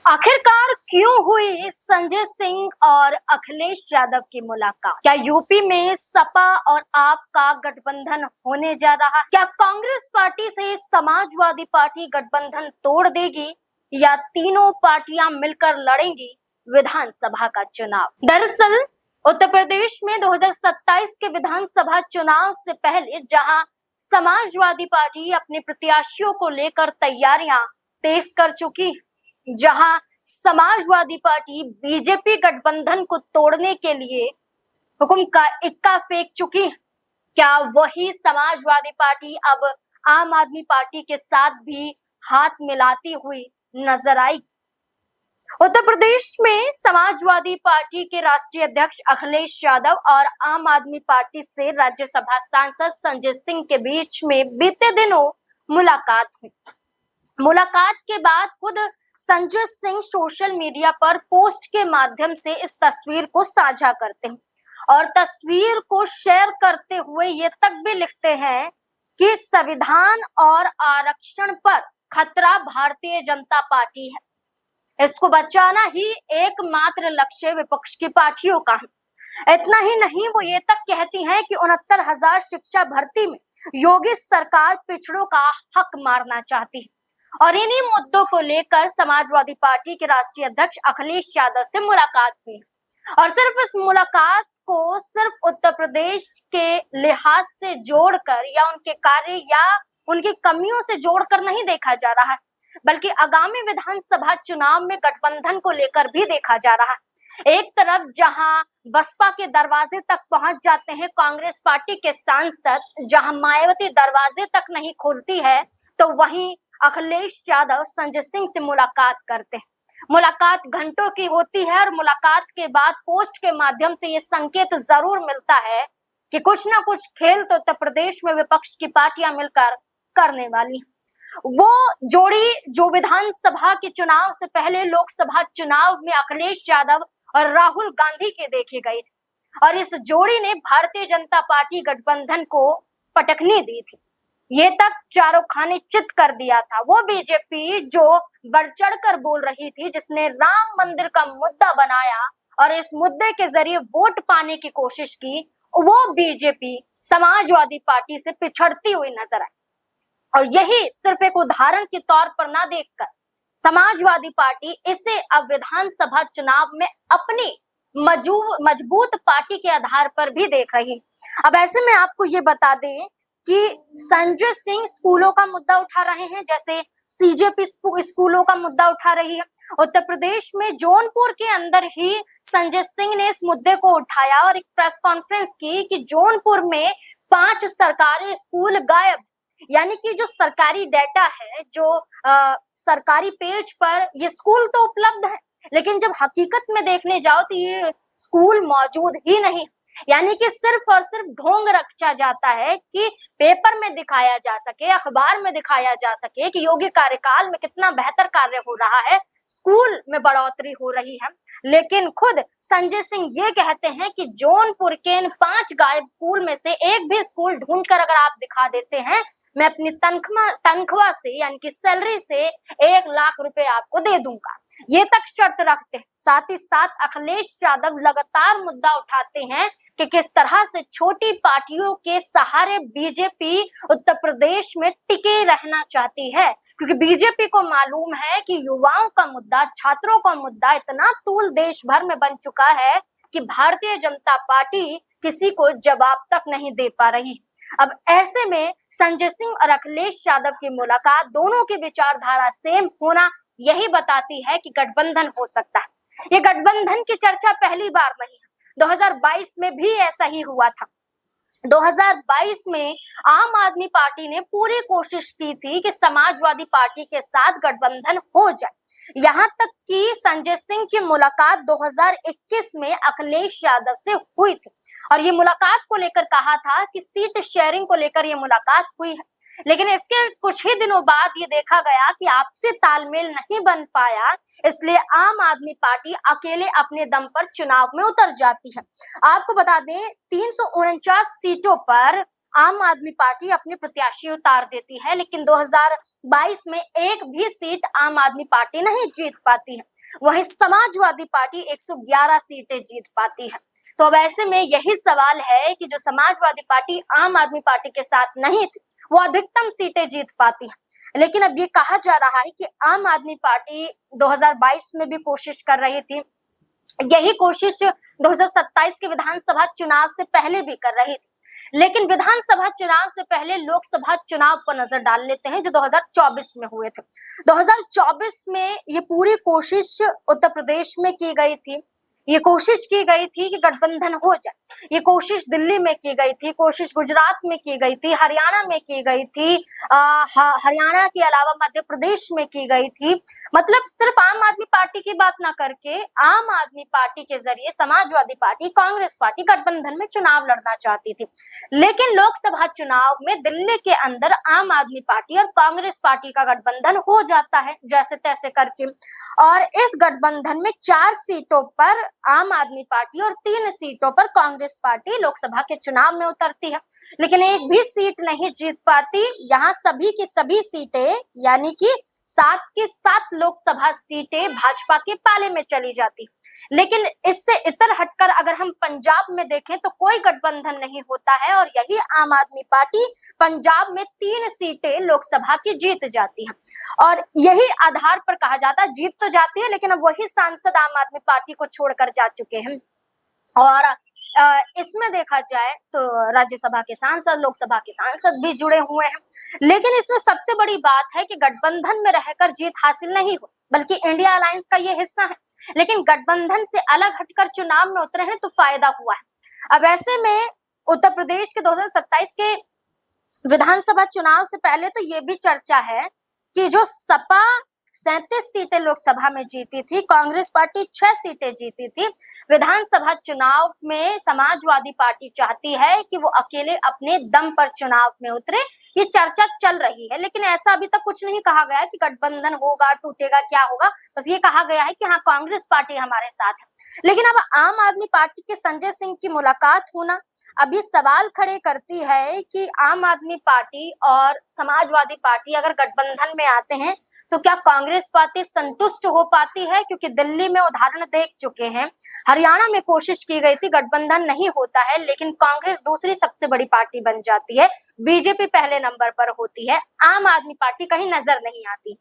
आखिरकार क्यों हुई संजय सिंह और अखिलेश यादव की मुलाकात? क्या यूपी में सपा और आप का गठबंधन होने जा रहा है? क्या कांग्रेस पार्टी से समाजवादी पार्टी गठबंधन तोड़ देगी या तीनों पार्टियां मिलकर लड़ेंगी विधानसभा का चुनाव? दरअसल उत्तर प्रदेश में 2027 के विधानसभा चुनाव से पहले जहां समाजवादी पार्टी अपने प्रत्याशियों को लेकर तैयारियां तेज कर चुकी, जहां समाजवादी पार्टी बीजेपी गठबंधन को तोड़ने के लिए हुक्म का इक्का फेंक चुकी, क्या वही समाजवादी पार्टी अब आम आदमी पार्टी के साथ भी हाथ मिलाती हुई नजर आई? उत्तर प्रदेश में समाजवादी पार्टी के राष्ट्रीय अध्यक्ष अखिलेश यादव और आम आदमी पार्टी से राज्यसभा सांसद संजय सिंह के बीच में बीते दिनों मुलाकात हुई। मुलाकात के बाद खुद संजय सिंह सोशल मीडिया पर पोस्ट के माध्यम से इस तस्वीर को साझा करते हैं और तस्वीर को शेयर करते हुए ये तक भी लिखते हैं कि संविधान और आरक्षण पर खतरा भारतीय जनता पार्टी है, इसको बचाना ही एकमात्र लक्ष्य विपक्ष की पार्टियों का है। इतना ही नहीं, वो ये तक कहती हैं कि 69,000 शिक्षा भर्ती में योगी सरकार पिछड़ों का हक मारना चाहती है। और इन्हीं मुद्दों को लेकर समाजवादी पार्टी के राष्ट्रीय अध्यक्ष अखिलेश यादव से मुलाकात हुई और सिर्फ इस मुलाकात को सिर्फ उत्तर प्रदेश के लिहाज से जोड़कर या उनके कार्य या उनकी कमियों से जोड़कर नहीं देखा जा रहा है, बल्कि आगामी विधानसभा चुनाव में गठबंधन को लेकर भी देखा जा रहा है। एक तरफ जहां बसपा के दरवाजे तक पहुंच जाते हैं कांग्रेस पार्टी के सांसद, जहां मायावती दरवाजे तक नहीं खोलती है, तो वहीं अखिलेश यादव संजय सिंह से मुलाकात करते हैं। मुलाकात घंटों की होती है और मुलाकात के बाद पोस्ट के माध्यम से ये संकेत जरूर मिलता है कि कुछ ना कुछ खेल तो उत्तर प्रदेश में विपक्ष की पार्टियां मिलकर करने वाली हैं। वो जोड़ी जो विधानसभा के चुनाव से पहले लोकसभा चुनाव में अखिलेश यादव और राहुल गांधी के देखे गए थे और इस जोड़ी ने भारतीय जनता पार्टी गठबंधन को पटकनी दी थी। ये तक चारों खाने चित कर दिया था। वो बीजेपी जो बढ़ चढ़ कर बोल रही थी, जिसने राम मंदिर का मुद्दा बनाया और इस मुद्दे के जरिए वोट पाने की कोशिश की, वो बीजेपी समाजवादी पार्टी से पिछड़ती हुई नजर आई। और यही सिर्फ एक उदाहरण के तौर पर ना देखकर समाजवादी पार्टी इसे अब विधानसभा चुनाव में अपनी मजबूत पार्टी के आधार पर भी देख रही। अब ऐसे में आपको ये बता दें कि संजय सिंह स्कूलों का मुद्दा उठा रहे हैं, जैसे सीजेपी स्कूलों का मुद्दा उठा रही है। उत्तर प्रदेश में जौनपुर के अंदर ही संजय सिंह ने इस मुद्दे को उठाया और एक प्रेस कॉन्फ्रेंस की कि जौनपुर में 5 सरकारी स्कूल गायब, यानी कि जो सरकारी डेटा है, जो सरकारी पेज पर ये स्कूल तो उपलब्ध है, लेकिन जब हकीकत में देखने जाओ तो ये स्कूल मौजूद ही नहीं। यानी कि सिर्फ और सिर्फ ढोंग रचा जाता है कि पेपर में दिखाया जा सके, अखबार में दिखाया जा सके कि योगी कार्यकाल में कितना बेहतर कार्य हो रहा है, स्कूल में बढ़ोतरी हो रही है। लेकिन खुद संजय सिंह ये कहते हैं कि जौनपुर के इन 5 गायब स्कूल में से एक भी स्कूल ढूंढकर अगर आप दिखा देते हैं, मैं अपनी तनख्वाह से यानी कि सैलरी से 1 लाख रुपए आपको दे दूंगा। ये तक शर्त रखते हैं। साथ ही साथ अखिलेश यादव लगातार मुद्दा उठाते हैं कि किस तरह से छोटी पार्टियों के सहारे बीजेपी उत्तर प्रदेश में टिके रहना चाहती है, क्योंकि बीजेपी को मालूम है कि युवाओं का मुद्दा, छात्रों का मुद्दा इतना तूल देश भर में बन चुका है कि भारतीय जनता पार्टी किसी को जवाब तक नहीं दे पा रही। अब ऐसे में संजय सिंह और अखिलेश यादव की मुलाकात, दोनों की विचारधारा सेम होना, यही बताती है कि गठबंधन हो सकता है। ये गठबंधन की चर्चा पहली बार नहीं है, 2022 में भी ऐसा ही हुआ था। 2022 में आम आदमी पार्टी ने पूरी कोशिश की थी कि समाजवादी पार्टी के साथ गठबंधन हो जाए। यहाँ तक कि संजय सिंह की मुलाकात 2021 में अखिलेश यादव से हुई थी और ये मुलाकात को लेकर कहा था कि सीट शेयरिंग को लेकर ये मुलाकात हुई है। लेकिन इसके कुछ ही दिनों बाद ये देखा गया कि आपसी तालमेल नहीं बन पाया, इसलिए आम आदमी पार्टी अकेले अपने दम पर चुनाव में उतर जाती है। आपको बता दें, 349 सीटों पर आम आदमी पार्टी अपने प्रत्याशी उतार देती है, लेकिन 2022 में एक भी सीट आम आदमी पार्टी नहीं जीत पाती है। वहीं समाजवादी पार्टी 111 सीटें जीत पाती है। तो अब ऐसे में यही सवाल है कि जो समाजवादी पार्टी आम आदमी पार्टी के साथ नहीं थी, वो अधिकतम सीटें जीत पाती है। लेकिन अब ये कहा जा रहा है कि आम आदमी पार्टी 2022 में भी कोशिश कर रही थी, यही कोशिश 2027 के विधानसभा चुनाव से पहले भी कर रही थी। लेकिन विधानसभा चुनाव से पहले लोकसभा चुनाव पर नजर डाल लेते हैं जो 2024 में हुए थे। 2024 में ये पूरी कोशिश उत्तर प्रदेश में की गई थी। ये कोशिश की गई थी कि गठबंधन हो जाए। ये कोशिश दिल्ली में की गई थी, कोशिश गुजरात में की गई थी, हरियाणा में की गई थी, हरियाणा के अलावा मध्य प्रदेश में की गई थी। मतलब सिर्फ आम आदमी पार्टी की बात ना करके आम आदमी पार्टी के जरिए समाजवादी पार्टी, कांग्रेस पार्टी गठबंधन में चुनाव लड़ना चाहती थी। लेकिन लोकसभा चुनाव में दिल्ली के अंदर आम आदमी पार्टी और कांग्रेस पार्टी का गठबंधन हो जाता है जैसे तैसे करके, और इस गठबंधन में 4 सीटों पर आम आदमी पार्टी और 3 सीटों पर कांग्रेस पार्टी लोकसभा के चुनाव में उतरती है, लेकिन एक भी सीट नहीं जीत पाती। यहाँ सभी की सभी सीटें यानी कि 7 की 7 लोकसभा सीटें भाजपा के पाले में चली जाती। लेकिन इससे इतर हटकर अगर हम पंजाब में देखें तो कोई गठबंधन नहीं होता है और यही आम आदमी पार्टी पंजाब में 3 सीटें लोकसभा की जीत जाती है। और यही आधार पर कहा जाता है जीत तो जाती है, लेकिन अब वही सांसद आम आदमी पार्टी को छोड़कर जा चुके हैं। और इसमें देखा जाए तो राज्यसभा के सांसद, लोकसभा के सांसद भी जुड़े हुए हैं। लेकिन इसमें सबसे बड़ी बात है कि गठबंधन में रहकर जीत हासिल नहीं हो, बल्कि इंडिया अलायंस का ये हिस्सा है। लेकिन गठबंधन से अलग हटकर चुनाव में उतरे हैं तो फायदा हुआ है। अब ऐसे में उत्तर प्रदेश के 2027 के विधानसभा चुनाव से पहले तो ये भी चर्चा है कि जो सपा 37 सीटें लोकसभा में जीती थी, कांग्रेस पार्टी 6 सीटें जीती थी। विधानसभा चुनाव में समाजवादी पार्टी चाहती है कि वो अकेले अपने दम पर चुनाव में उतरे। ये चर्चा चल रही है, लेकिन ऐसा अभी तक कुछ नहीं कहा गया कि गठबंधन होगा, टूटेगा, क्या होगा। बस ये कहा गया है कि हाँ, कांग्रेस पार्टी हमारे साथ है। लेकिन अब आम आदमी पार्टी के संजय सिंह की मुलाकात होना अभी सवाल खड़े करती है कि आम आदमी पार्टी और समाजवादी पार्टी अगर गठबंधन में आते हैं तो क्या कांग्रेस पार्टी संतुष्ट हो पाती है, क्योंकि दिल्ली में उदाहरण देख चुके हैं। हरियाणा में कोशिश की गई थी, गठबंधन नहीं होता है, लेकिन कांग्रेस दूसरी सबसे बड़ी पार्टी बन जाती है, बीजेपी पहले नंबर पर होती है, आम आदमी पार्टी कहीं नजर नहीं आती।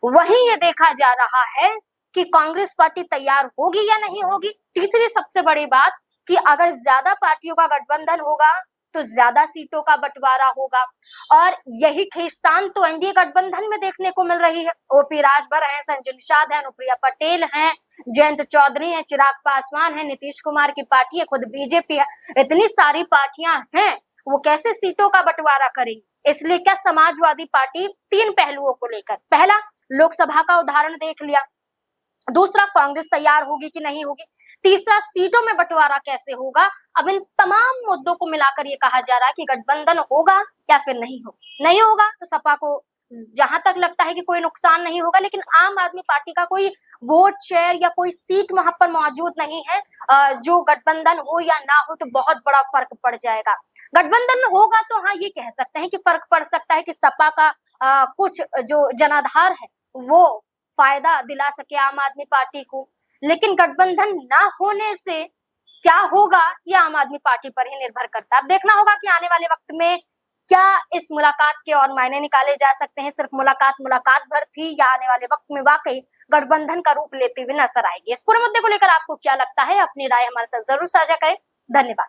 वहीं ये देखा जा रहा है कि कांग्रेस पार्टी तैयार होगी या नहीं होगी। तीसरी सबसे बड़ी बात कि अगर ज्यादा पार्टियों का गठबंधन होगा तो ज्यादा सीटों का बंटवारा होगा, और यही खींचतान तो एनडीए गठबंधन में देखने को मिल रही है। ओपी राजभर हैं, संजय निषाद हैं, अनुप्रिया पटेल हैं, जयंत चौधरी हैं, चिराग पासवान हैं, नीतीश कुमार की पार्टी है, खुद बीजेपी है। इतनी सारी पार्टियां हैं, वो कैसे सीटों का बंटवारा करेंगी। इसलिए क्या समाजवादी पार्टी 3 पहलुओं को लेकर, पहला लोकसभा का उदाहरण देख लिया, दूसरा कांग्रेस तैयार होगी कि नहीं होगी, तीसरा सीटों में बंटवारा कैसे होगा। अब इन तमाम मुद्दों को मिलाकर ये कहा जा रहा है कि गठबंधन होगा या फिर नहीं होगा तो सपा को जहां तक लगता है कि कोई नुकसान नहीं होगा, लेकिन आम आदमी पार्टी का कोई वोट शेयर या कोई सीट वहां पर मौजूद नहीं है। जो गठबंधन हो या ना हो तो बहुत बड़ा फर्क पड़ जाएगा। गठबंधन होगा तो हाँ, ये कह सकते हैं कि फर्क पड़ सकता है कि सपा का कुछ जो जनाधार है वो फायदा दिला सके आम आदमी पार्टी को, लेकिन गठबंधन ना होने से क्या होगा ये आम आदमी पार्टी पर ही निर्भर करता है। अब देखना होगा कि आने वाले वक्त में क्या इस मुलाकात के और मायने निकाले जा सकते हैं। सिर्फ मुलाकात भर थी या आने वाले वक्त में वाकई गठबंधन का रूप लेते हुए नजर आएगी। इस पूरे मुद्दे को लेकर आपको क्या लगता है, अपनी राय हमारे साथ जरूर साझा करें। धन्यवाद।